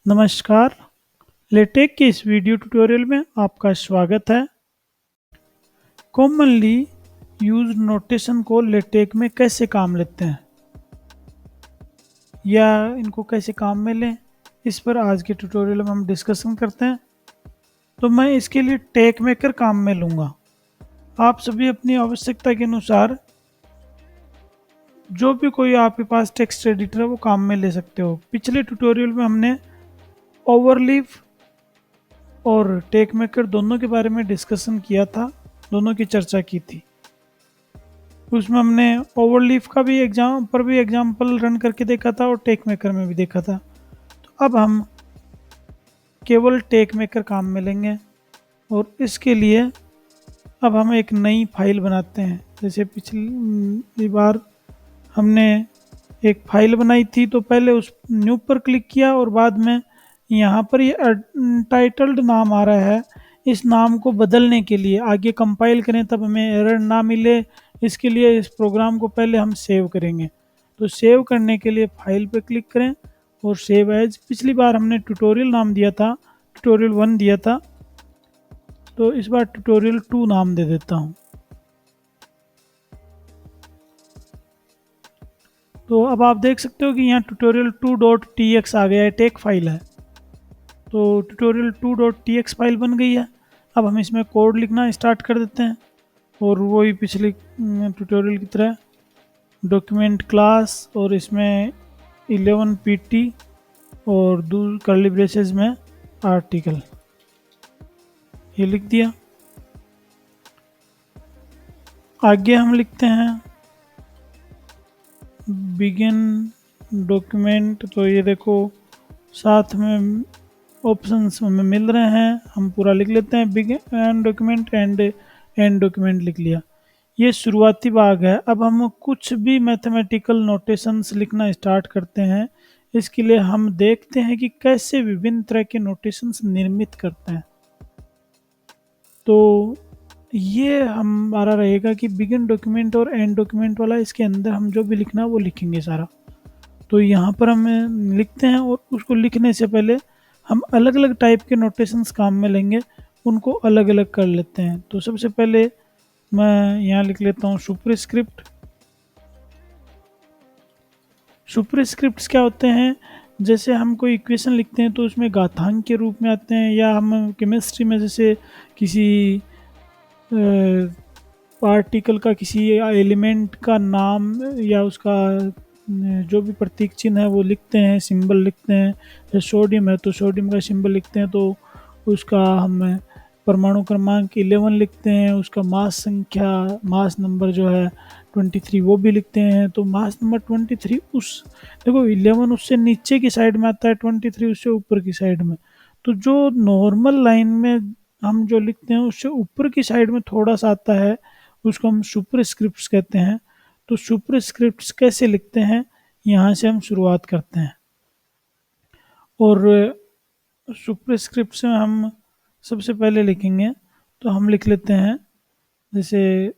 नमस्कार। लेटेक के इस वीडियो ट्यूटोरियल में आपका स्वागत है। कॉमनली यूज्ड नोटेशन को लेटेक में कैसे काम लेते हैं या इनको कैसे काम में लें, इस पर आज के ट्यूटोरियल में हम डिस्कशन करते हैं। तो मैं इसके लिए टेक मेकर काम में लूँगा। आप सभी अपनी आवश्यकता के अनुसार जो भी कोई आपके पास टेक्स्ट एडिटर है वो काम में ले सकते हो। पिछले ट्यूटोरियल में हमने ओवरलीव और टेक मेकर दोनों के बारे में डिस्कशन किया था, दोनों की चर्चा की थी। उसमें हमने ओवरलीफ का भी एग्जाम्पल रन करके देखा था और टेक मेकर में भी देखा था। तो अब हम केवल टेक मेकर काम में लेंगे और इसके लिए अब हम एक नई फाइल बनाते हैं। जैसे पिछली बार हमने एक फाइल बनाई थी, तो पहले उस न्यू पर क्लिक किया और बाद में यहाँ पर ये टाइटल्ड नाम आ रहा है। इस नाम को बदलने के लिए आगे कंपाइल करें तब हमें एरर ना मिले, इसके लिए इस प्रोग्राम को पहले हम सेव करेंगे। तो सेव करने के लिए फाइल पे क्लिक करें और सेव एज। पिछली बार हमने ट्यूटोरियल नाम दिया था, ट्यूटोरियल 1 दिया था, तो इस बार ट्यूटोरियल 2 नाम दे देता हूँ। तो अब आप देख सकते हो कि यहाँ tutorial2.tx आ गया है, टेक फाइल है। तो tutorial2.tx फाइल बन गई है। अब हम इसमें कोड लिखना स्टार्ट कर देते हैं और वही पिछले ट्यूटोरियल की तरह डॉक्यूमेंट क्लास और इसमें 11 pt और दूर कर्ली ब्रेसेस में आर्टिकल, ये लिख दिया। आगे हम लिखते हैं बिगिन डॉक्यूमेंट। तो ये देखो साथ में ऑप्शंस हमें मिल रहे हैं, हम पूरा लिख लेते हैं। Begin document and and document लिख लिया। ये शुरुआती भाग है। अब हम कुछ भी मैथमेटिकल नोटेशंस लिखना स्टार्ट करते हैं। इसके लिए हम देखते हैं कि कैसे विभिन्न तरह के नोटेशंस निर्मित करते हैं। तो ये हमारा रहेगा कि बिगिन डॉक्यूमेंट और एंड डॉक्यूमेंट वाला, इसके अंदर हम जो भी लिखना है वो लिखेंगे सारा। तो यहाँ पर हम लिखते हैं और उसको लिखने से पहले हम अलग अलग टाइप के नोटेशंस काम में लेंगे, उनको अलग अलग कर लेते हैं। तो सबसे पहले मैं यहाँ लिख लेता हूँ सुपरस्क्रिप्ट। सुपरस्क्रिप्ट्स क्या होते हैं? जैसे हम कोई इक्वेशन लिखते हैं तो उसमें घातांक के रूप में आते हैं, या हम केमिस्ट्री में जैसे किसी पार्टिकल का, किसी एलिमेंट का नाम या उसका जो भी प्रतीक चिन्ह है वो लिखते हैं, सिंबल लिखते हैं। जैसे सोडियम है तो सोडियम का सिंबल लिखते हैं, तो उसका हम परमाणु क्रमांक 11 लिखते हैं, उसका मास संख्या, मास नंबर जो है 23 वो भी लिखते हैं। तो मास नंबर 23 उस, देखो 11 उससे नीचे की साइड में आता है, 23 उससे ऊपर की साइड में। तो जो नॉर्मल लाइन में हम जो लिखते हैं उससे ऊपर की साइड में थोड़ा सा आता है, उसको हम सुपरस्क्रिप्ट्स कहते हैं। तो सुपरस्क्रिप्ट्स कैसे लिखते हैं, यहाँ से हम शुरुआत करते हैं। और सुपरस्क्रिप्ट्स में हम सबसे पहले लिखेंगे, तो हम लिख लेते हैं जैसे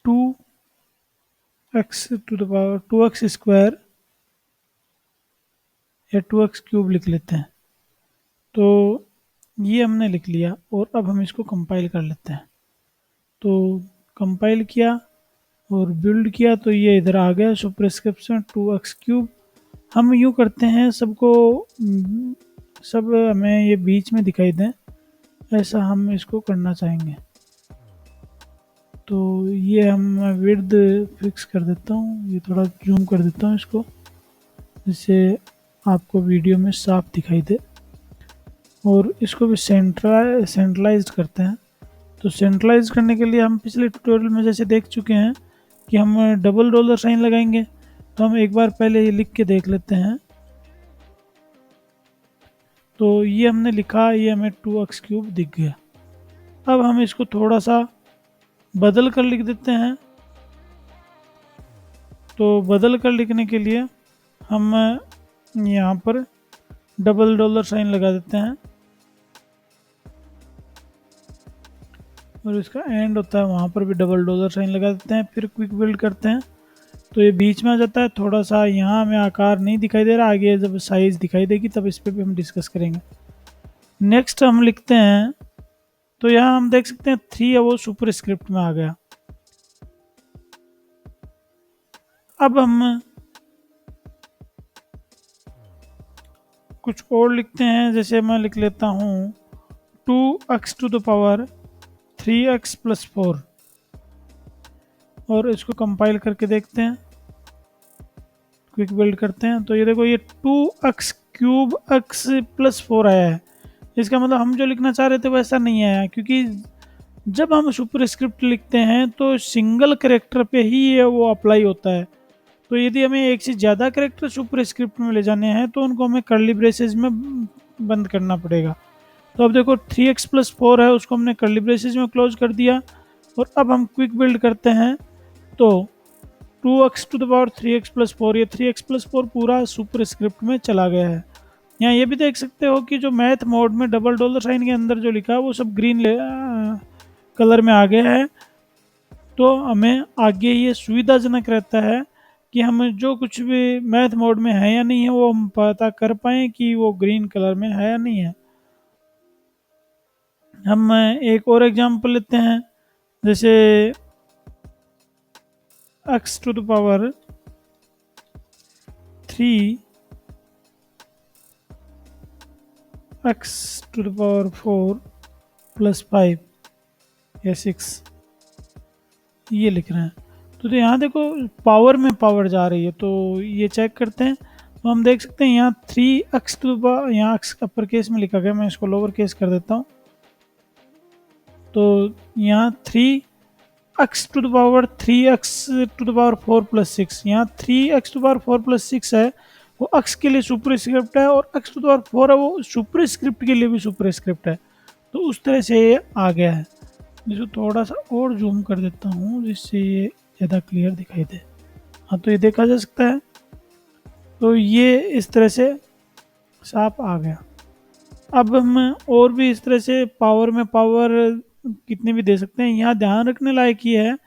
2x स्क्वायर या 2x क्यूब लिख लेते हैं। तो ये हमने लिख लिया और अब हम इसको कंपाइल कर लेते हैं। तो कंपाइल किया और बिल्ड किया तो ये इधर आ गया सुपरस्क्रिप्शन 2x क्यूब। हम यूँ करते हैं सबको, सब हमें ये बीच में दिखाई दें, ऐसा हम इसको करना चाहेंगे। तो ये हम विड्थ फिक्स कर देता हूँ, ये थोड़ा जूम कर देता हूँ इसको, जिससे आपको वीडियो में साफ दिखाई दे। और इसको भी सेंट्रलाइज्ड करते हैं। तो सेंट्रलाइज करने के लिए हम पिछले ट्यूटोरियल में जैसे देख चुके हैं कि हम डबल डॉलर साइन लगाएंगे। तो हम एक बार पहले ये लिख के देख लेते हैं। तो ये हमने लिखा, ये हमें 2x क्यूब दिख गया। अब हम इसको थोड़ा सा बदल कर लिख देते हैं। तो बदल कर लिखने के लिए हम यहाँ पर डबल डॉलर साइन लगा देते हैं और इसका एंड होता है वहाँ पर भी डबल डॉलर साइन लगा देते हैं। फिर क्विक बिल्ड करते हैं। तो ये बीच में आ जाता है। थोड़ा सा यहाँ हमें आकार नहीं दिखाई दे रहा, आगे जब साइज़ दिखाई देगी तब इस पर भी हम डिस्कस करेंगे। नेक्स्ट हम लिखते हैं, तो यहाँ हम देख सकते हैं 3 है वो सुपर स्क्रिप्ट में आ गया। अब हम कुछ और लिखते हैं, जैसे मैं लिख लेता हूँ 2x to the power 3x plus 4, और इसको कंपाइल करके देखते हैं, क्विक बिल्ड करते हैं। तो ये देखो, ये 2x क्यूब x प्लस 4 आया है। इसका मतलब हम जो लिखना चाह रहे थे वैसा नहीं आया, क्योंकि जब हम सुपर स्क्रिप्ट लिखते हैं तो सिंगल कैरेक्टर पे ही ये वो अप्लाई होता है। तो यदि हमें एक से ज़्यादा कैरेक्टर सुपर स्क्रिप्ट में ले जाने हैं तो उनको हमें कर्ली ब्रेसेस में बंद करना पड़ेगा। तो अब देखो 3x प्लस 4 है, उसको हमने कर्ली ब्रेसेस में क्लोज कर दिया। और अब हम क्विक बिल्ड करते हैं, तो 2x to the power 3x plus 4, ये 3x प्लस 4 पूरा सुपर स्क्रिप्ट में चला गया है। यहाँ ये भी देख सकते हो कि जो मैथ मोड में डबल डॉलर साइन के अंदर जो लिखा है वो सब ग्रीन कलर में आ गया है। तो हमें आगे ये सुविधाजनक रहता है कि हम जो कुछ भी मैथ मोड में है या नहीं है वो हम पता कर पाएँ कि वो ग्रीन कलर में है या नहीं है। हम एक और एग्जांपल लेते हैं, जैसे x to the power 3 x to the power 4 plus 5 या 6, ये लिख रहे हैं। तो यहाँ देखो पावर में पावर जा रही है, तो ये चेक करते हैं। तो हम देख सकते हैं यहाँ 3x टू द पावर, यहाँ x अपर केस में लिखा गया, मैं इसको लोअर केस कर देता हूँ। तो यहाँ 3x to the power 3x to the power 4 plus 6, यहाँ 3x to the power 4 plus 6 है, वो x के लिए सुपर स्क्रिप्ट है, और x टू द पावर 4 है वो सुपर स्क्रिप्ट के लिए भी सुपर स्क्रिप्ट है। तो उस तरह से ये आ गया है। इसको थोड़ा सा और जूम कर देता हूँ जिससे ये ज़्यादा क्लियर दिखाई दे। हाँ, तो ये देखा जा सकता है। तो ये इस तरह से साफ आ गया। अब हम और भी इस तरह से पावर में पावर कितने भी दे सकते हैं। यहाँ ध्यान रखने लायक ये है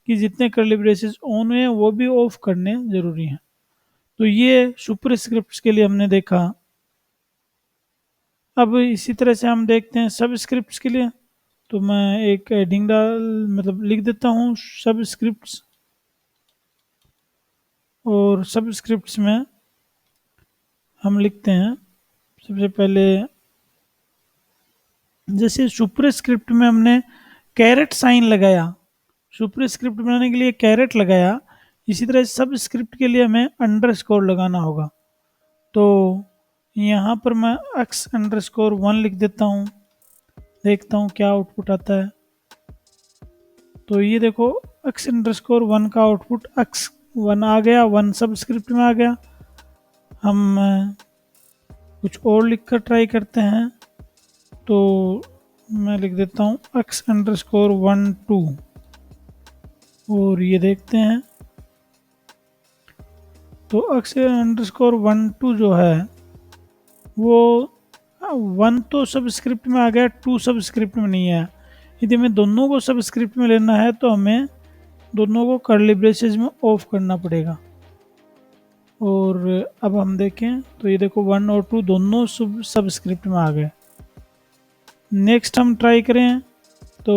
कि जितने कर्ली ब्रेसेस ऑन हैं वो भी ऑफ करने ज़रूरी हैं। तो ये सुपर स्क्रिप्ट्स के लिए हमने देखा। अब इसी तरह से हम देखते हैं सब स्क्रिप्ट्स के लिए। तो मैं एक एडिंग मतलब लिख देता हूँ सब स्क्रिप्ट्स, और सब स्क्रिप्ट्स में हम लिखते हैं सबसे पहले, जैसे सुपर स्क्रिप्ट में हमने कैरेट साइन लगाया, सुपर स्क्रिप्ट बनाने के लिए कैरेट लगाया, इसी तरह सब स्क्रिप्ट के लिए हमें अंडरस्कोर लगाना होगा। तो यहाँ पर मैं x_1 लिख देता हूँ, देखता हूँ क्या आउटपुट आता है। तो ये देखो x_1 का आउटपुट x1 आ गया, 1 सब स्क्रिप्ट में आ गया। हम कुछ और लिख कर ट्राई करते हैं, तो मैं लिख देता हूँ x_1 2, और ये देखते हैं। तो x_1 2 जो है वो 1 तो सब स्क्रिप्ट में आ गया, 2 सब स्क्रिप्ट में नहीं है। यदि हमें दोनों को सब स्क्रिप्ट में लेना है तो हमें दोनों को कर्ली ब्रेसेस में ऑफ करना पड़ेगा। और अब हम देखें तो ये देखो 1 और 2 दोनों सब स्क्रिप्ट में आ गए। नेक्स्ट हम ट्राई करें तो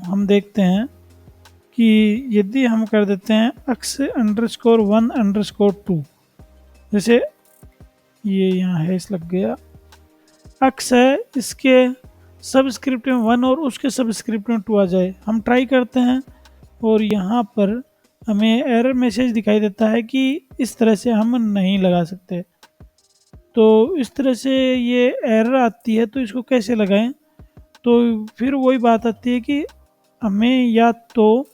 हम देखते हैं कि यदि हम कर देते हैं x_1_2, जैसे ये यहाँ हैश लग गया, x है, इसके सब स्क्रिप्ट में 1 और उसके सब स्क्रिप्ट में 2 आ जाए। हम ट्राई करते हैं और यहाँ पर हमें एरर मैसेज दिखाई देता है कि इस तरह से हम नहीं लगा सकते। तो इस तरह से ये एरर आती है, तो इसको कैसे लगाएं? तो फिर वही बात आती है कि हमें या तो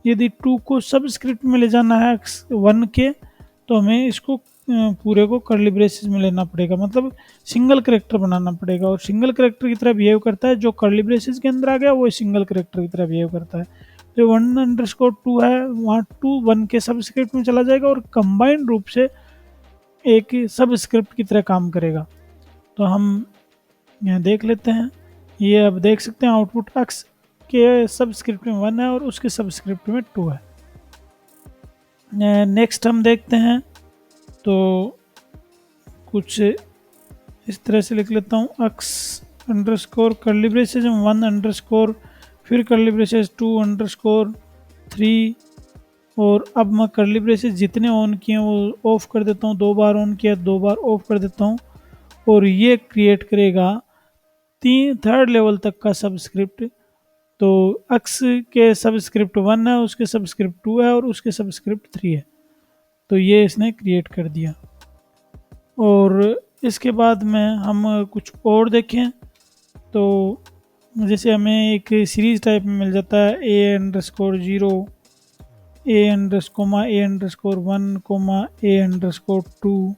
यदि 2 को सब स्क्रिप्ट में ले जाना है 1 के, तो हमें इसको पूरे को कर्ली ब्रेसेस में लेना पड़ेगा, मतलब सिंगल करेक्टर बनाना पड़ेगा। और सिंगल करेक्टर की तरह बिहेव करता है, जो कर्ली ब्रेसेस के अंदर आ गया वो सिंगल करेक्टर की तरह बिहेव करता है। तो 1_2 है, वहाँ 2 1 के सब स्क्रिप्ट में चला जाएगा और कंबाइंड रूप से एक सब स्क्रिप्ट की तरह काम करेगा। तो हम यहाँ देख लेते हैं, ये अब देख सकते हैं आउटपुट x के सब स्क्रिप्ट में 1 है और उसके सब स्क्रिप्ट में 2 है। नेक्स्ट हम देखते हैं तो कुछ इस तरह से लिख लेता हूँ, अक्स अंडरस्कोर कर्ली ब्रेसेस 1 अंडरस्कोर, फिर कर्ली ब्रेसेस 2 अंडरस्कोर 3, और अब मैं कर्ली ब्रेसेस जितने ऑन किए हैं वो ऑफ कर देता हूँ, 2 बार ऑन किया 2 बार ऑफ कर देता हूँ, और ये क्रिएट करेगा थर्ड लेवल तक का सबस्क्रिप्ट। तो अक्स के सबस्क्रिप्ट 1 है, उसके सबस्क्रिप्ट 2 है और उसके सबस्क्रिप्ट 3 है। तो ये इसने क्रिएट कर दिया। और इसके बाद में हम कुछ और देखें तो जैसे हमें एक सीरीज टाइप में मिल जाता है A_0, A_1, A_2,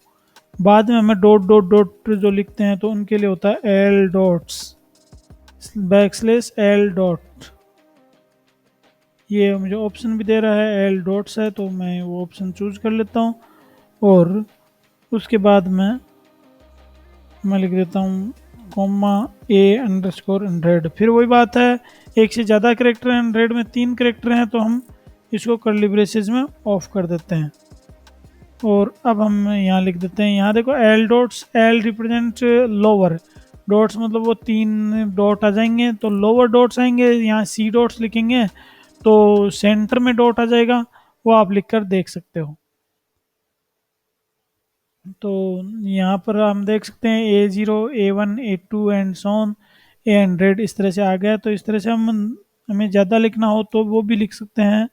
बाद में हमें डॉट डॉट डॉट जो लिखते हैं तो उनके लिए होता है L डॉट्स \L डॉट। ये मुझे ऑप्शन भी दे रहा है L डॉट्स है, तो मैं वो ऑप्शन चूज कर लेता हूँ। और उसके बाद मैं लिख देता हूँ A_100। फिर वही बात है, एक से ज़्यादा करेक्टर हैं, 100 में 3 करेक्टर हैं, तो हम इसको कर्ली ब्रेसेस में ऑफ कर देते हैं। और अब हम यहाँ लिख देते हैं, यहाँ देखो L dots, L represent lower dots, मतलब वो 3 डॉट आ जाएंगे, तो लोअर डॉट्स आएंगे। यहाँ C डॉट्स लिखेंगे तो सेंटर में डॉट आ जाएगा, वो आप लिख कर देख सकते हो। तो यहाँ पर हम देख सकते हैं A0, A1, A2 and Son A100 इस तरह से आ गया। तो इस तरह से हमें ज़्यादा लिखना हो तो वो भी लिख सकते हैं।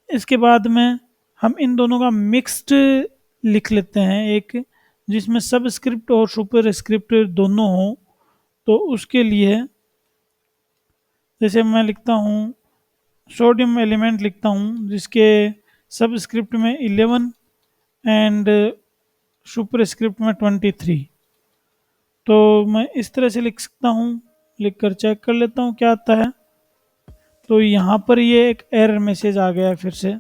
इसके बाद में हम इन दोनों का मिक्स्ड लिख लेते हैं, एक जिसमें सब स्क्रिप्ट और सुपर स्क्रिप्ट दोनों हो। तो उसके लिए जैसे मैं लिखता हूँ सोडियम एलिमेंट लिखता हूँ, जिसके सब स्क्रिप्ट में 11 एंड सुपर स्क्रिप्ट में 23। तो मैं इस तरह से लिख सकता हूँ, लिख कर चेक कर लेता हूँ क्या आता है। तो यहाँ पर ये एक एरर मैसेज आ गया है फिर से।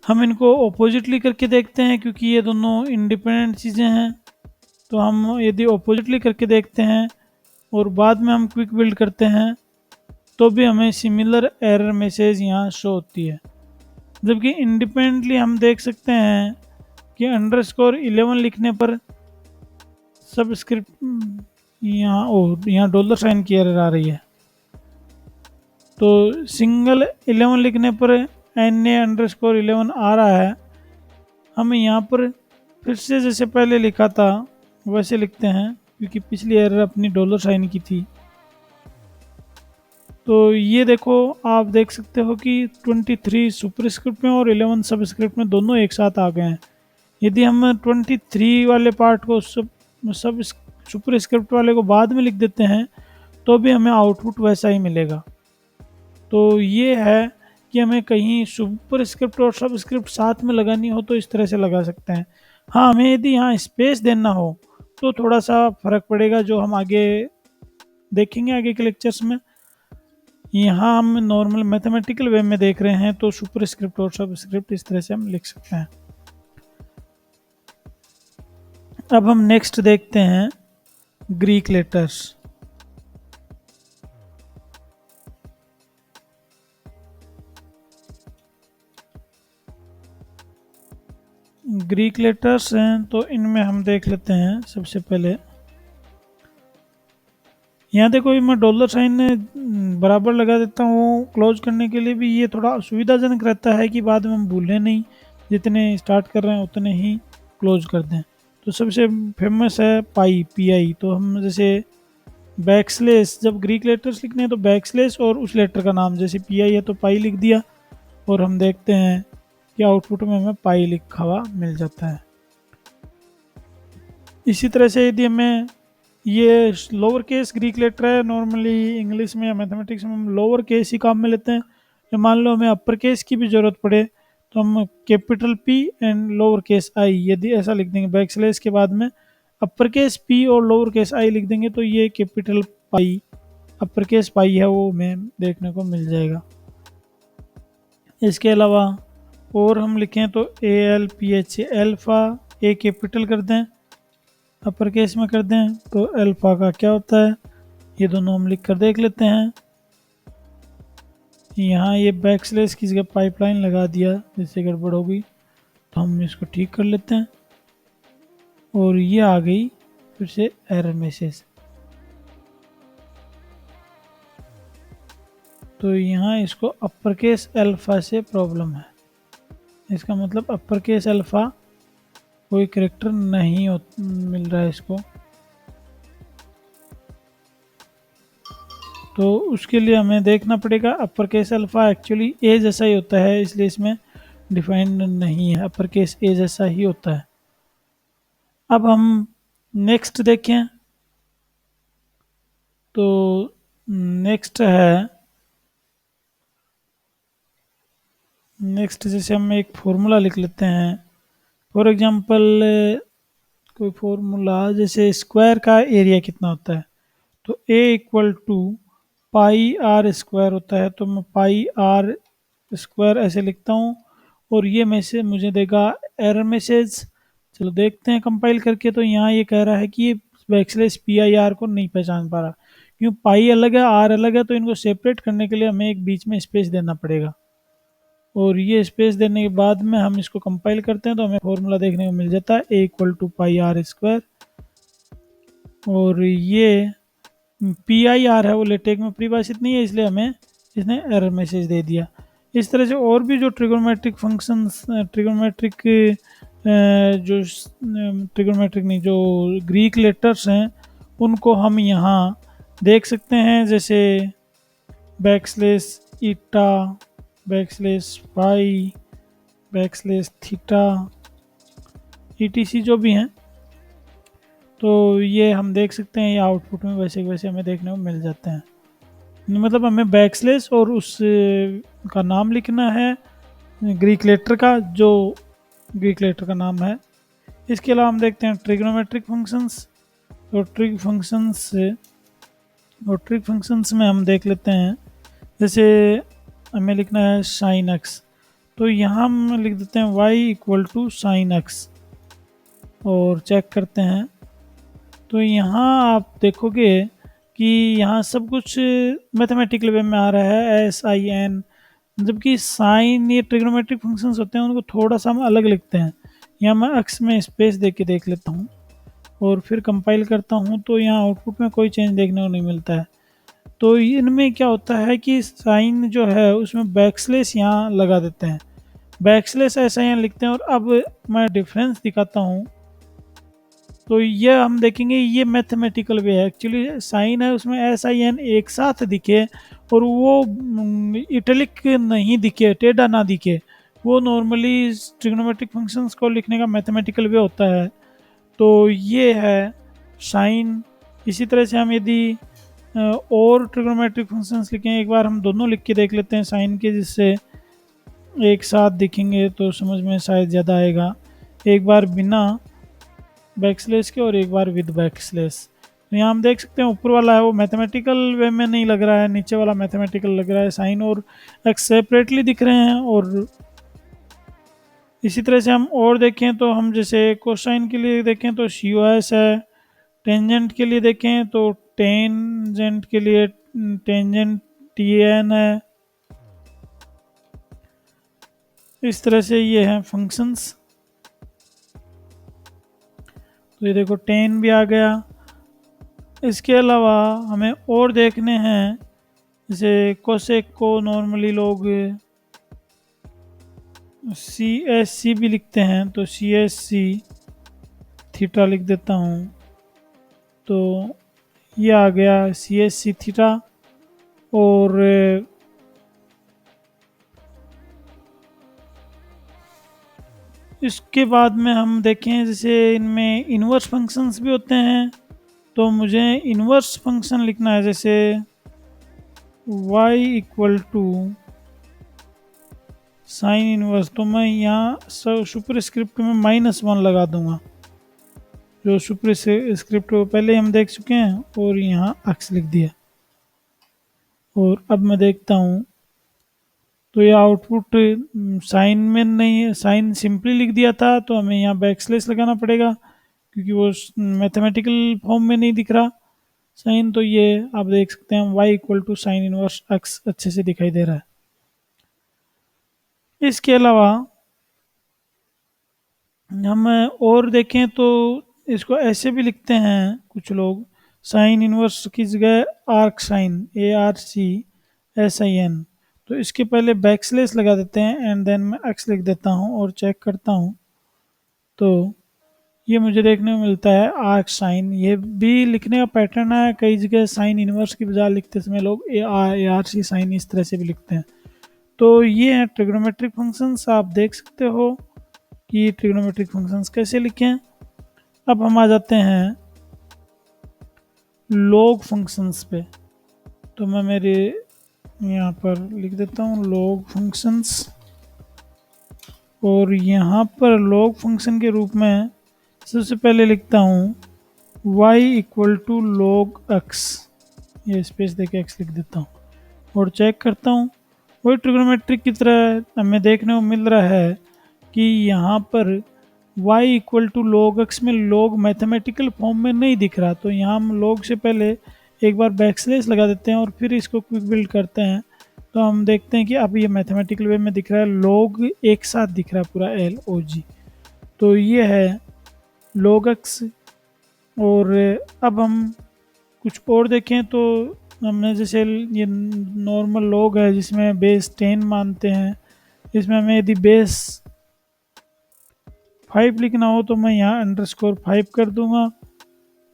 हम इनको ऑपोजिटली करके देखते हैं क्योंकि ये दोनों इंडिपेंडेंट चीज़ें हैं। तो हम यदि ऑपोजिटली करके देखते हैं और बाद में हम क्विक बिल्ड करते हैं तो भी हमें सिमिलर एरर मैसेज यहाँ शो होती है। जबकि इंडिपेंडेंटली हम देख सकते हैं कि _11 लिखने पर सबस्क्रिप्ट यहाँ $साइन की एरर आ रही है। तो सिंगल 11 लिखने पर NA_11 आ रहा है। हमें यहाँ पर फिर से जैसे पहले लिखा था वैसे लिखते हैं क्योंकि पिछली एरर अपनी $साइन की थी। तो ये देखो, आप देख सकते हो कि 23 सुपरस्क्रिप्ट में और 11 सबस्क्रिप्ट में दोनों एक साथ आ गए हैं। यदि हम 23 वाले पार्ट को सब सुपरस्क्रिप्ट वाले को बाद में लिख देते हैं तो भी हमें आउटपुट वैसा ही मिलेगा। तो ये है कि हमें कहीं सुपरस्क्रिप्ट और सबस्क्रिप्ट साथ में लगानी हो तो इस तरह से लगा सकते हैं। हाँ, हमें यदि यहाँ स्पेस देना हो तो थोड़ा सा फर्क पड़ेगा, जो हम आगे देखेंगे आगे के लेक्चर्स में। यहाँ हम नॉर्मल मैथमेटिकल वे में देख रहे हैं तो सुपरस्क्रिप्ट और सबस्क्रिप्ट इस तरह से हम लिख सकते हैं। अब हम नेक्स्ट देखते हैं ग्रीक लेटर्स। ग्रीक लेटर्स हैं तो इनमें हम देख लेते हैं। सबसे पहले यहाँ देखो, मैं $साइन बराबर लगा देता हूँ क्लोज करने के लिए भी। ये थोड़ा सुविधाजनक रहता है कि बाद में हम भूलें नहीं, जितने स्टार्ट कर रहे हैं उतने ही क्लोज कर दें। तो सबसे फेमस है PI। तो हम जैसे बैकस्लेस, जब ग्रीक लेटर्स लिखने हैं तो बैकस्लेस और उस लेटर का नाम, जैसे PI है तो पाई लिख दिया, और हम देखते हैं कि आउटपुट में हमें पाई लिखा हुआ मिल जाता है। इसी तरह से यदि हमें ये लोअर केस ग्रीक लेटर है, नॉर्मली इंग्लिश में या मैथमेटिक्स में हम लोअर केस ही काम में लेते हैं। या मान लो हमें अपर केस की भी ज़रूरत पड़े तो हम capital P and lower case I यदि ऐसा लिख देंगे, बैकस्लेस के बाद में अपर केस P और लोअर केस I लिख देंगे तो ये कैपिटल पाई अपर केस पाई है वो हमें देखने को मिल जाएगा। इसके अलावा और हम लिखें तो ALPHA अल्फ़ा, A कैपिटल कर दें अपर केस में कर दें तो अल्फ़ा का क्या होता है, ये दोनों हम लिख कर देख लेते हैं। यहाँ ये बैक स्लेस की जगह पाइपलाइन लगा दिया, जिससे गड़बड़ होगी, तो हम इसको ठीक कर लेते हैं। और ये आ गई फिर से एरर मैसेज। तो यहाँ इसको अपर केस अल्फ़ा से प्रॉब्लम है, इसका मतलब अपर केस अल्फ़ा कोई करेक्टर नहीं मिल रहा है इसको। तो उसके लिए हमें देखना पड़ेगा, अपर केस अल्फ़ा एक्चुअली ए जैसा ही होता है, इसलिए इसमें डिफाइंड नहीं है, अपर केस ए जैसा ही होता है। अब हम नेक्स्ट देखें तो नेक्स्ट है, नेक्स्ट जैसे हम एक फॉर्मूला लिख लेते हैं। फॉर एग्जांपल कोई फॉर्मूला, जैसे स्क्वायर का एरिया कितना होता है, तो A equal to pi r square होता है, तो मैं पाई आर स्क्वायर ऐसे लिखता हूँ। और ये मैसेज मुझे देगा एरर मैसेज। चलो देखते हैं कंपाइल करके। तो यहाँ ये कह रहा है कि ये बैकस्लैश पी आई आर को नहीं पहचान पा रहा, क्यों पाई अलग है आर अलग है, तो इनको सेपरेट करने के लिए हमें एक बीच में स्पेस देना पड़ेगा। और ये स्पेस देने के बाद में हम इसको कंपाइल करते हैं तो हमें फॉर्मूला देखने को मिल जाता है A equal to pi r square. और ये पी आई आर है वो लेटेक में परिभाषित नहीं है, इसलिए हमें इसने एरर मैसेज दे दिया। इस तरह से और भी जो ट्रिगोनोमेट्रिक फंक्शंस, ट्रिगोनोमेट्रिक जो ट्रिगोनोमेट्रिक नहीं, जो ग्रीक लेटर्स हैं उनको हम यहाँ देख सकते हैं, जैसे बैकस्लेस ईटा, बैकस्लेस पाई, बैकस्लेस थीटा, ईटीसी जो भी हैं। तो ये हम देख सकते हैं, ये आउटपुट में वैसे वैसे हमें देखने को मिल जाते हैं। मतलब हमें बैकस्लेस और उस का नाम लिखना है ग्रीक लेटर का, जो ग्रीक लेटर का नाम है। इसके अलावा हम देखते हैं ट्रिग्नोमेट्रिक फंक्शंस। तो ट्रिग फंक्शंस में हम देख लेते हैं, जैसे हमें लिखना है साइन एक्स, तो यहाँ हम लिख देते हैं y equal to sine x और चेक करते हैं। तो यहाँ आप देखोगे कि यहाँ सब कुछ मैथमेटिकल वे में आ रहा है, एस आई एन, जबकि साइन, ये ट्रिग्नोमेट्रिक फंक्शंस होते हैं उनको थोड़ा सा हम अलग लिखते हैं। यहाँ मैं एक्स में स्पेस दे के देख लेता हूँ और फिर कंपाइल करता हूँ, तो यहाँ आउटपुट में कोई चेंज देखने को नहीं मिलता है। तो इनमें क्या होता है कि साइन जो है उसमें बैकस्लेस यहाँ लगा देते हैं, बैकस्लेस ऐसा यहाँ लिखते हैं। और अब मैं डिफरेंस दिखाता हूँ, तो ये हम देखेंगे ये मैथमेटिकल वे है। एक्चुअली साइन है उसमें एस आई एन एक साथ दिखे और वो इटलिक नहीं दिखे, टेढ़ा ना दिखे, वो नॉर्मली ट्रिग्नोमेट्रिक फंक्शंस को लिखने का मैथमेटिकल वे होता है। तो ये है साइन। इसी तरह से हम यदि और ट्रिग्नोमेट्रिक फंक्शंस लिखें, एक बार हम दोनों लिख के देख लेते हैं साइन के, जिससे एक साथ दिखेंगे तो समझ में शायद ज़्यादा आएगा। एक बार बिना बैकस्लेस के और एक बार विद बैकस्लेस। तो यहाँ हम देख सकते हैं ऊपर वाला है वो मैथमेटिकल वे में नहीं लग रहा है, नीचे वाला मैथमेटिकल लग रहा है। साइन और एक्स सेपरेटली दिख रहे हैं। और इसी तरह से हम और देखें तो हम जैसे कोसाइन के लिए देखें तो सी ओ एस है, टेंजेंट के लिए देखें तो टेंजेंट के लिए टेंजेंट टी एन है। इस तरह से ये हैं फंक्शंस। तो ये देखो टेन भी आ गया। इसके अलावा हमें और देखने हैं, जैसे कोसेक को नॉर्मली लोग सी एस सी भी लिखते हैं, तो सी एस सी थीटा लिख देता हूँ। तो ये आ गया सी एस सी थीटा। और इसके बाद में हम देखें, जैसे इनमें इन्वर्स फंक्शंस भी होते हैं, तो मुझे इन्वर्स फंक्शन लिखना है, जैसे y equal to sine inverse, तो मैं यहाँ सुपर स्क्रिप्ट में -1 लगा दूंगा, जो सुपर स्क्रिप्ट पहले हम देख चुके हैं, और यहाँ x लिख दिया। और अब मैं देखता हूँ तो ये आउटपुट साइन में नहीं, साइन सिंपली लिख दिया था, तो हमें यहाँ बैकस्लेस लगाना पड़ेगा क्योंकि वो मैथमेटिकल फॉर्म में नहीं दिख रहा साइन। तो ये आप देख सकते हैं y equal to sine inverse x अच्छे से दिखाई दे रहा है। इसके अलावा हम और देखें तो इसको ऐसे भी लिखते हैं कुछ लोग, साइन इनवर्स की जगह आर्क साइन, ARCSIN। तो इसके पहले बैकस्लेस लगा देते हैं एंड देन मैं एक्स लिख देता हूँ और चेक करता हूँ, तो ये मुझे देखने को मिलता है आर्क साइन। ये भी लिखने का पैटर्न है, कई जगह साइन इनवर्स की बजाय लिखते समय लोग ARC साइन इस तरह से भी लिखते हैं। तो ये है ट्रिग्नोमेट्रिक फंक्शंस, आप देख सकते हो कि ट्रिग्नोमेट्रिक फंक्शंस कैसे लिखें। अब हम आ जाते हैं लॉग फंक्शंस पे। तो मैं मेरे यहाँ पर लिख देता हूँ लॉग फंक्शंस, और यहाँ पर लॉग फंक्शन के रूप में सबसे पहले लिखता हूँ y equal to log x, ये स्पेस देके x लिख देता हूँ और चेक करता हूँ। वही ट्रिग्नोमेट्रिक की तरह हमें देखने को मिल रहा है कि यहाँ पर y equal to log x में लॉग मैथमेटिकल फॉर्म में नहीं दिख रहा, तो यहाँ हम लॉग से पहले एक बार बैकस्लैश लगा देते हैं और फिर इसको क्विक बिल्ड करते हैं। तो हम देखते हैं कि अब ये मैथमेटिकल वे में दिख रहा है, लॉग एक साथ दिख रहा है पूरा LOG। तो ये है log x। और अब हम कुछ और देखें तो हमने जैसे ये नॉर्मल लॉग है जिसमें बेस 10 मानते हैं, इसमें हमें यदि बेस 5 लिखना हो तो मैं यहाँ अंडरस्कोर 5 कर दूंगा,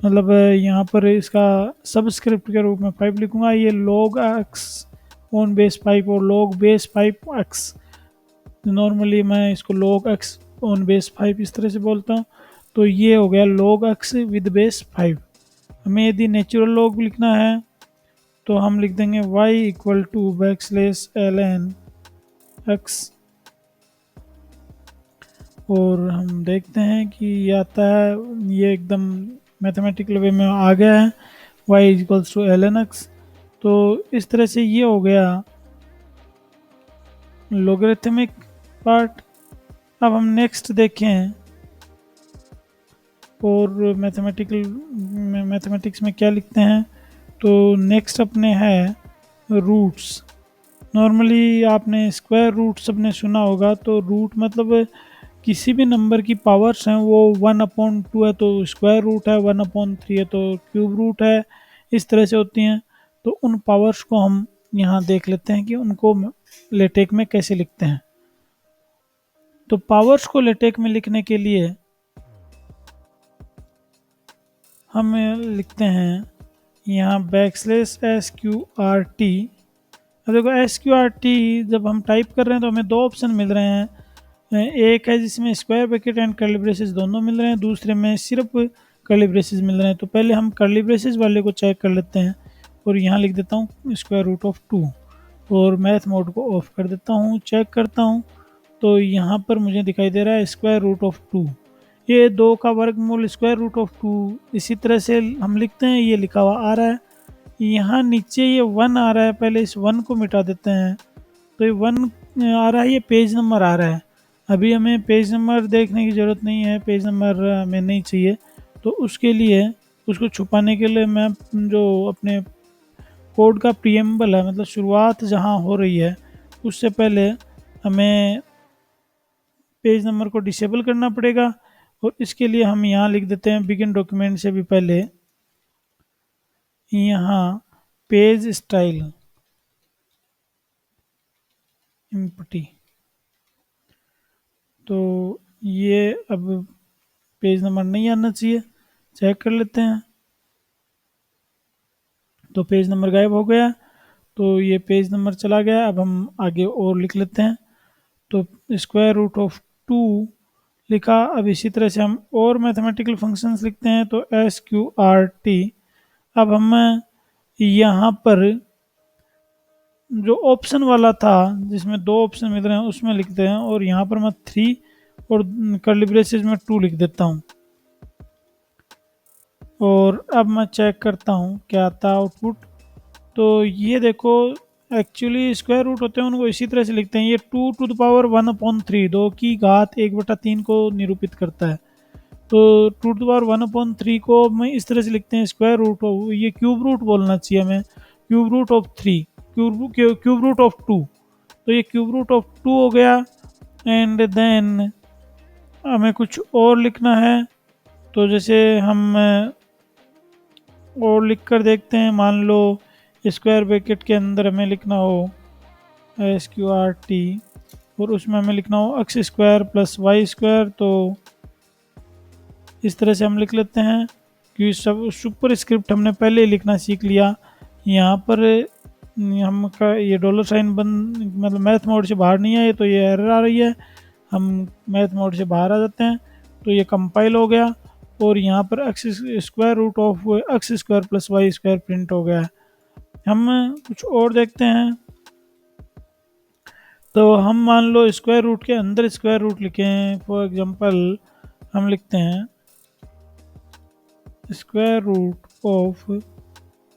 मतलब यहाँ पर इसका सबस्क्रिप्ट के रूप में 5 लिखूंगा। ये log x ऑन बेस 5 और log बेस 5x, नॉर्मली मैं इसको log x ऑन बेस 5 इस तरह से बोलता हूँ। तो ये हो गया log x विद बेस 5। हमें यदि नेचुरल log लिखना है तो हम लिख देंगे y equal to backslash ln x, और हम देखते हैं कि ये आता है, ये एकदम मैथमेटिकल वे में आ गया है y equals to ln x। तो इस तरह से ये हो गया लोगरिथमिक पार्ट। अब हम नेक्स्ट देखें और मैथमेटिक्स में क्या लिखते हैं। तो नेक्स्ट अपने है रूट्स। नॉर्मली आपने स्क्वायर रूट सबने सुना होगा, तो रूट मतलब किसी भी नंबर की पावर्स हैं वो 1/2 है तो स्क्वायर रूट है, 1/3 है तो क्यूब रूट है, इस तरह से होती हैं। तो उन पावर्स को हम यहाँ देख लेते हैं कि उनको लेटेक में कैसे लिखते हैं। तो पावर्स को लेटेक में लिखने के लिए हम लिखते हैं यहाँ \SQRT। अब देखो SQRT जब हम टाइप कर रहे हैं तो हमें दो ऑप्शन मिल रहे हैं, एक है जिसमें square bracket and curly braces दोनों मिल रहे हैं, दूसरे में सिर्फ कर्ली ब्रेसेस मिल रहे हैं। तो पहले हम कर्ली ब्रेसेस वाले को चेक कर लेते हैं और यहाँ लिख देता हूँ स्क्वायर रूट ऑफ 2 और मैथ मोड को ऑफ कर देता हूँ, चेक करता हूँ। तो यहाँ पर मुझे दिखाई दे रहा है स्क्वायर रूट ऑफ 2, ये 2 का वर्गमूल स्क्वायर रूट ऑफ 2। इसी तरह से हम लिखते हैं, ये लिखा हुआ आ रहा है। यहाँ नीचे ये 1 आ रहा है, पहले इस 1 को मिटा देते हैं। तो ये 1 आ रहा है, ये पेज नंबर आ रहा है। अभी हमें पेज नंबर देखने की ज़रूरत नहीं है, पेज नंबर हमें नहीं चाहिए। तो उसके लिए उसको छुपाने के लिए मैं जो अपने कोड का प्रीएम्बल है, मतलब शुरुआत जहाँ हो रही है उससे पहले हमें पेज नंबर को डिसेबल करना पड़ेगा। और इसके लिए हम यहाँ लिख देते हैं बिगिन डॉक्यूमेंट से भी पहले यहाँ पेज स्टाइल एम्प्टी। तो ये अब पेज नंबर नहीं आना चाहिए, चेक कर लेते हैं। तो पेज नंबर गायब हो गया, तो ये पेज नंबर चला गया। अब हम आगे और लिख लेते हैं। तो स्क्वायर रूट ऑफ 2 लिखा। अब इसी तरह से हम और मैथमेटिकल फंक्शंस लिखते हैं। तो SQRT। अब हम यहाँ पर जो ऑप्शन वाला था जिसमें 2 ऑप्शन मिल रहे हैं उसमें लिखते हैं, और यहाँ पर मैं 3 और कर्ली ब्रेसेस में 2 लिख देता हूँ। और अब मैं चेक करता हूँ क्या आता है आउटपुट। तो ये देखो, एक्चुअली स्क्वायर रूट होते हैं उनको इसी तरह से लिखते हैं। ये 2 टू द पावर 1/3, 2 की घात 1/3 को निरूपित करता है। तो 2 टू द पावर 1/3 को मैं इस तरह से लिखते हैं स्क्वायर रूट ऑफ, ये क्यूब रूट बोलना चाहिए हमें, cube root of 3, cube root of 2। तो ये क्यूब रूट ऑफ 2 हो गया। एंड देन हमें कुछ और लिखना है। तो जैसे हम और लिख कर देखते हैं, मान लो स्क्वायर ब्रैकेट के अंदर हमें लिखना हो SQRT और उसमें हमें लिखना हो x square plus y square. तो इस तरह से हम लिख लेते हैं कि सब सुपर स्क्रिप्ट हमने पहले ही लिखना सीख लिया। यहाँ पर हम का ये डॉलर साइन बंद मतलब मैथ मोड से बाहर नहीं आए तो ये एरर आ रही है। हम मैथ मोड से बाहर आ जाते हैं तो ये कंपाइल हो गया और यहाँ पर x square root of x square plus y square print हो गया है। हम कुछ और देखते हैं। तो हम मान लो स्क्वायर रूट के अंदर स्क्वायर रूट लिखें। फॉर एग्जांपल हम लिखते हैं square root of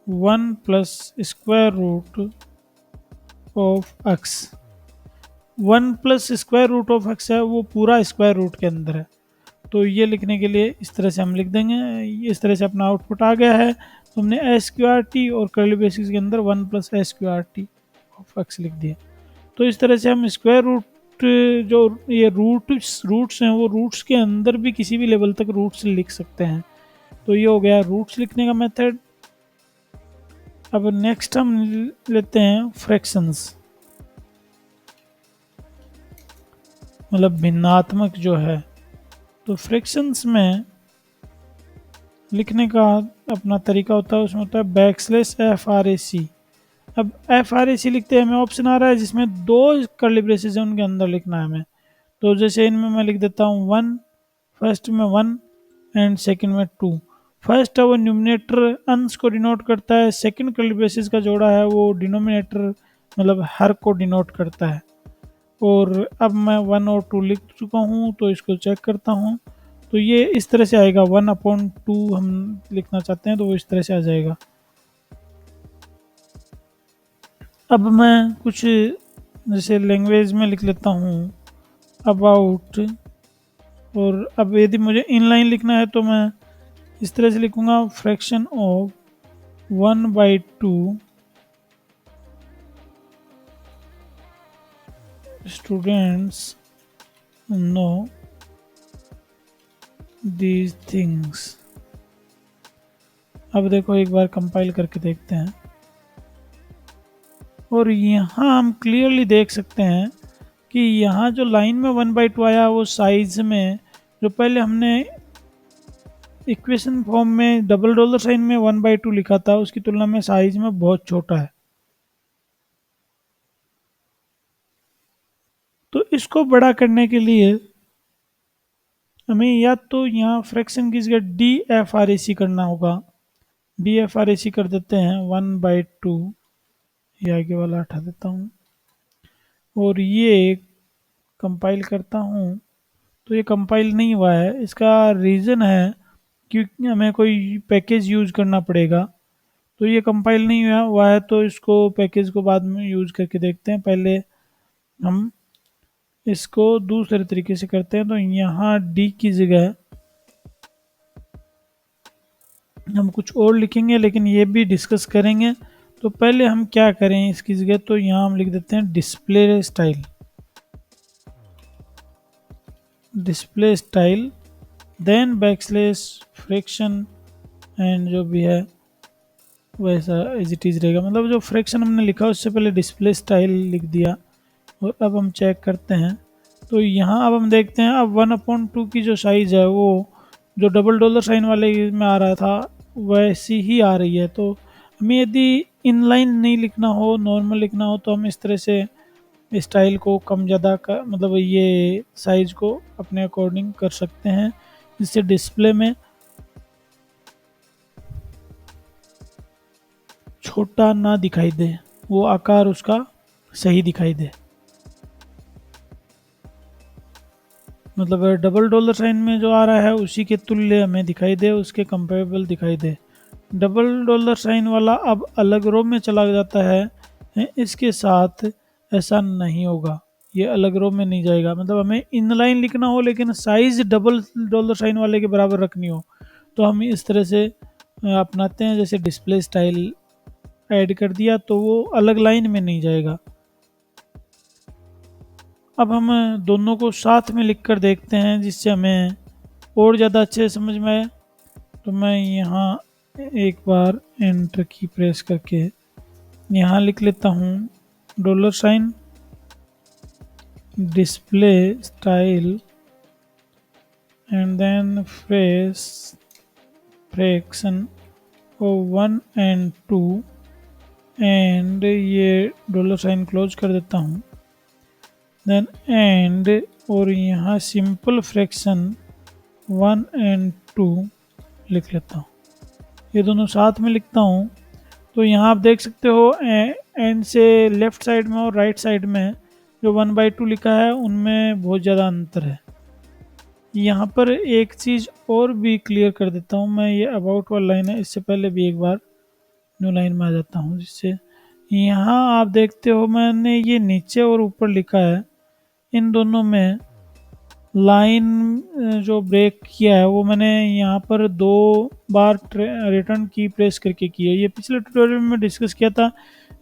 1 plus square root of x. 1 plus square root of x है वो पूरा स्क्वायर रूट के अंदर है। तो ये लिखने के लिए इस तरह से हम लिख देंगे। इस तरह से अपना आउटपुट आ गया है। तो हमने SQRT और कर्ली ब्रेसेस के अंदर 1 प्लस SQRT ऑफ एक्स लिख दिया। तो इस तरह से हम स्क्वायर रूट जो ये रूट्स हैं वो रूट्स के अंदर भी किसी भी लेवल तक रूट्स लिख सकते हैं। तो ये हो गया रूट्स लिखने का मेथड। अब नेक्स्ट हम लेते हैं फ्रैक्शंस, मतलब भिन्नात्मक जो है। तो फ्रैक्शंस में लिखने का अपना तरीका होता है, उसमें होता है \FRAC। अब FRAC लिखते हैं, हमें ऑप्शन आ रहा है जिसमें 2 कर्ली ब्रेसेस हैं उनके अंदर लिखना है हमें। तो जैसे इनमें मैं लिख देता हूँ 1, फर्स्ट में 1 एंड सेकंड में 2। फर्स्ट है वो न्यूमिनेटर अंश को डिनोट करता है, सेकंड कर्ली ब्रेसेस का जोड़ा है वो डिनोमिनेटर मतलब हर को डिनोट करता है। और अब मैं 1 और 2 लिख चुका हूँ तो इसको चेक करता हूँ। तो ये इस तरह से आएगा 1/2 हम लिखना चाहते हैं तो वो इस तरह से आ जाएगा। अब मैं कुछ जैसे लैंग्वेज में लिख लेता हूँ अबाउट। और अब यदि मुझे इनलाइन लिखना है तो मैं इस तरह से लिखूँगा fraction of 1/2 students know these things. अब देखो एक बार कंपाइल करके देखते हैं और यहाँ हम क्लियरली देख सकते हैं कि यहाँ जो लाइन में 1/2 आया वो साइज में जो पहले हमने इक्वेशन फॉर्म में डबल डॉलर साइन में 1/2 लिखा था उसकी तुलना में साइज में बहुत छोटा है। तो इसको बड़ा करने के लिए हमें या तो यहाँ फ्रैक्शन की जगह DFRAC करना होगा। DFRAC कर देते हैं 1/2, ये आगे वाला हटा देता हूँ और ये कंपाइल करता हूँ। तो ये कंपाइल नहीं हुआ है, इसका रीज़न है क्योंकि हमें कोई पैकेज यूज़ करना पड़ेगा। तो ये कंपाइल नहीं हुआ है तो इसको पैकेज को बाद में यूज़ करके देखते हैं। पहले हम इसको दूसरे तरीके से करते हैं। तो यहाँ डी की जगह हम कुछ और लिखेंगे लेकिन ये भी डिस्कस करेंगे। तो पहले हम क्या करें इसकी जगह, तो यहाँ हम लिख देते हैं display style then \fraction and जो भी है वैसा एज इट इज़ रहेगा। मतलब जो फ्रैक्शन हमने लिखा उससे पहले डिस्प्ले स्टाइल लिख दिया। और अब हम चेक करते हैं तो यहाँ अब हम देखते हैं अब 1/2 की जो साइज़ है वो जो डबल डॉलर साइन वाले में आ रहा था वैसी ही आ रही है। तो हमें यदि इनलाइन नहीं लिखना हो, नॉर्मल लिखना हो, तो हम इस तरह से स्टाइल को कम ज़्यादा का मतलब ये साइज़ को अपने अकॉर्डिंग कर सकते हैं जिससे डिस्प्ले में छोटा ना दिखाई दे, वो आकार उसका सही दिखाई दे। मतलब डबल डॉलर साइन में जो आ रहा है उसी के तुल्य हमें दिखाई दे, उसके कंपेरेबल दिखाई दे। डबल डॉलर साइन वाला अब अलग रो में चला जाता है, इसके साथ ऐसा नहीं होगा, ये अलग रो में नहीं जाएगा। मतलब हमें इनलाइन लिखना हो लेकिन साइज डबल डॉलर साइन वाले के बराबर रखनी हो तो हम इस तरह से अपनाते हैं। जैसे डिस्प्ले स्टाइल ऐड कर दिया तो वो अलग लाइन में नहीं जाएगा। अब हम दोनों को साथ में लिख कर देखते हैं जिससे हमें और ज़्यादा अच्छे से समझ में आए। तो मैं यहाँ एक बार एंटर की प्रेस करके यहाँ लिख लेता हूँ $, display style and then fraction और 1 और 2 एंड ये $, क्लोज कर देता हूँ। देन एंड और यहाँ सिंपल फ्रैक्शन 1 और 2 लिख लेता हूँ। ये दोनों साथ में लिखता हूँ। तो यहाँ आप देख सकते हो एंड से लेफ़्ट साइड में और राइट साइड में जो 1/2 लिखा है उनमें बहुत ज़्यादा अंतर है। यहाँ पर एक चीज़ और भी क्लियर कर देता हूँ मैं, ये अबाउट वाला लाइन है, इससे पहले भी एक बार न्यू लाइन में आ जाता हूँ जिससे यहाँ आप देखते हो मैंने ये नीचे और ऊपर लिखा है, इन दोनों में लाइन जो ब्रेक किया है वो मैंने यहाँ पर 2 बार रिटर्न की प्रेस करके की है। ये पिछले ट्यूटोरियल में डिस्कस किया था,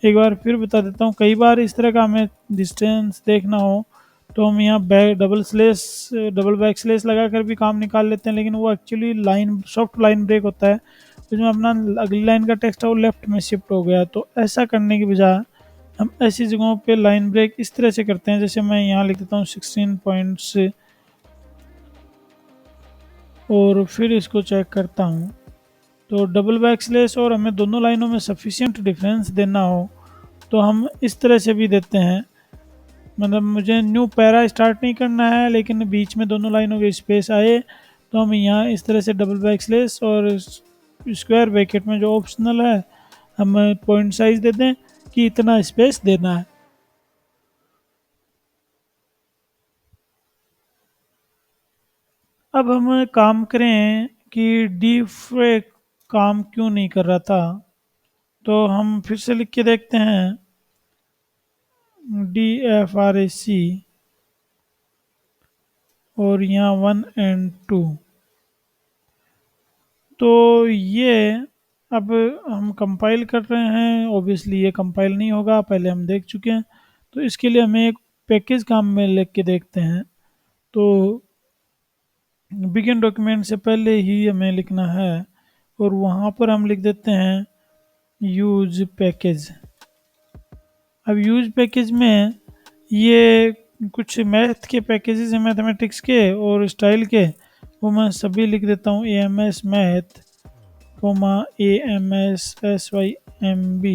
एक बार फिर बता देता हूँ। कई बार इस तरह का हमें डिस्टेंस देखना हो तो हम यहाँ डबल बैक स्लेस लगा कर भी काम निकाल लेते हैं, लेकिन वो एक्चुअली सॉफ्ट लाइन ब्रेक होता है, उसमें अपना अगली लाइन का टेक्स्ट है वो लेफ्ट में शिफ्ट हो गया। तो ऐसा करने की बजाय हम ऐसी जगहों पे लाइन ब्रेक इस तरह से करते हैं, जैसे मैं यहाँ लिख देता हूँ 16 पॉइंट्स और फिर इसको चेक करता हूँ। तो डबल बैक स्लेस और हमें दोनों लाइनों में सफिशिएंट डिफरेंस देना हो तो हम इस तरह से भी देते हैं। मतलब मुझे न्यू पैरा स्टार्ट नहीं करना है लेकिन बीच में दोनों लाइनों के स्पेस आए तो हम यहाँ इस तरह से डबल बैक स्लेस और स्क्वायर ब्रैकेट में जो ऑप्शनल है हम पॉइंट साइज दे दें कि इतना स्पेस देना है। अब हम काम करें कि डीफ्रेक काम क्यों नहीं कर रहा था, तो हम फिर से लिख के देखते हैं DFRAC और यहाँ 1 और 2। तो ये अब हम कंपाइल कर रहे हैं, ऑब्वियसली ये कंपाइल नहीं होगा, पहले हम देख चुके हैं। तो इसके लिए हमें एक पैकेज काम में लिख के देखते हैं। तो बिगिन डॉक्यूमेंट से पहले ही हमें लिखना है और वहाँ पर हम लिख देते हैं यूज पैकेज। अब यूज पैकेज में ये कुछ मैथ के पैकेजेस हैं, मैथमेटिक्स के और स्टाइल के, वो मैं सभी लिख देता हूँ AMS math AMS SYMB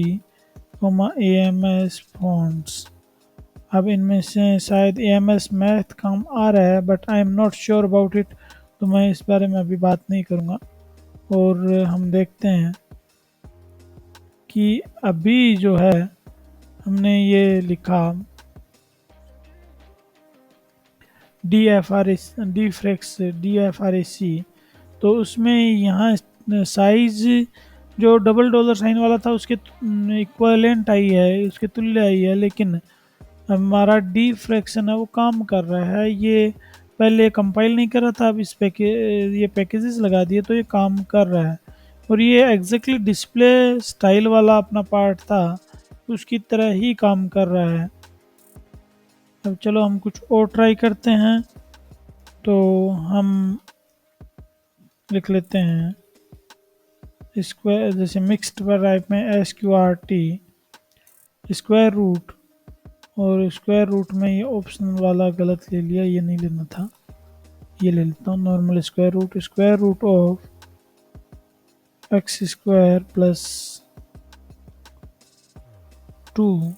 AMS fonts. अब इनमें से शायद AMS मैथ काम आ रहा है but I am not sure about it, तो मैं इस बारे में अभी बात नहीं करूँगा। और हम देखते हैं कि अभी जो है हमने ये लिखा DFRAC, तो उसमें यहाँ साइज जो $, वाला था उसके इक्वलेंट आई है, उसके तुल्य आई है, लेकिन हमारा डी फ्रैक्शन है वो काम कर रहा है। ये पहले कंपाइल नहीं कर रहा था, अब इस ये पैकेजेस लगा दिए तो ये काम कर रहा है और ये एग्जैक्टली डिस्प्ले स्टाइल वाला अपना पार्ट था उसकी तरह ही काम कर रहा है। अब चलो हम कुछ और ट्राई करते हैं। तो हम लिख लेते हैं स्क्वायर, जैसे मिक्स्ड टाइप में SQRT स्क्वायर रूट, और स्क्वायर रूट में ये ऑप्शनल वाला गलत ले लिया, ये नहीं लेना था, ये ले लेता हूँ normal square root of x² plus 2।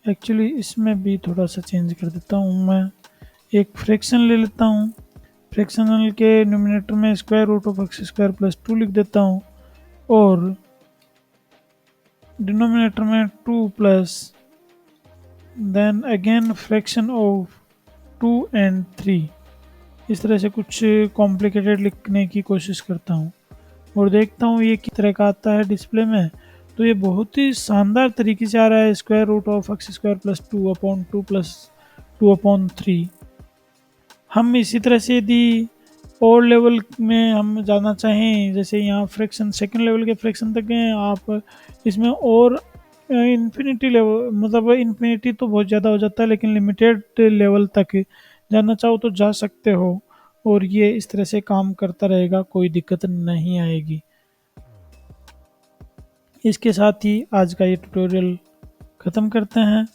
Actually इसमें भी थोड़ा सा चेंज कर देता हूँ, मैं एक फ्रैक्शन ले लेता हूँ, फ्रैक्शनल के न्यूमिनेटर में square root of x² plus 2 लिख देता हूँ और डिनोमिनेटर में 2 plus then again fraction of 2 और 3। इस तरह से कुछ कॉम्प्लिकेटेड लिखने की कोशिश करता हूँ और देखता हूँ ये किस तरह का आता है डिस्प्ले में। तो ये बहुत ही शानदार तरीके से आ रहा है, square root of x² plus 2/2 plus 2/3। हम इसी तरह से यदि और लेवल में हम जाना चाहें, जैसे यहाँ फ्रैक्शन सेकंड लेवल के फ्रैक्शन तक गए, आप इसमें और इन्फिनिटी लेवल मतलब इन्फिनिटी तो बहुत ज़्यादा हो जाता है, लेकिन लिमिटेड लेवल तक जाना चाहो तो जा सकते हो। और ये इस तरह से काम करता रहेगा, कोई दिक्कत नहीं आएगी। इसके साथ ही आज का ये ट्यूटोरियल ख़त्म करते हैं।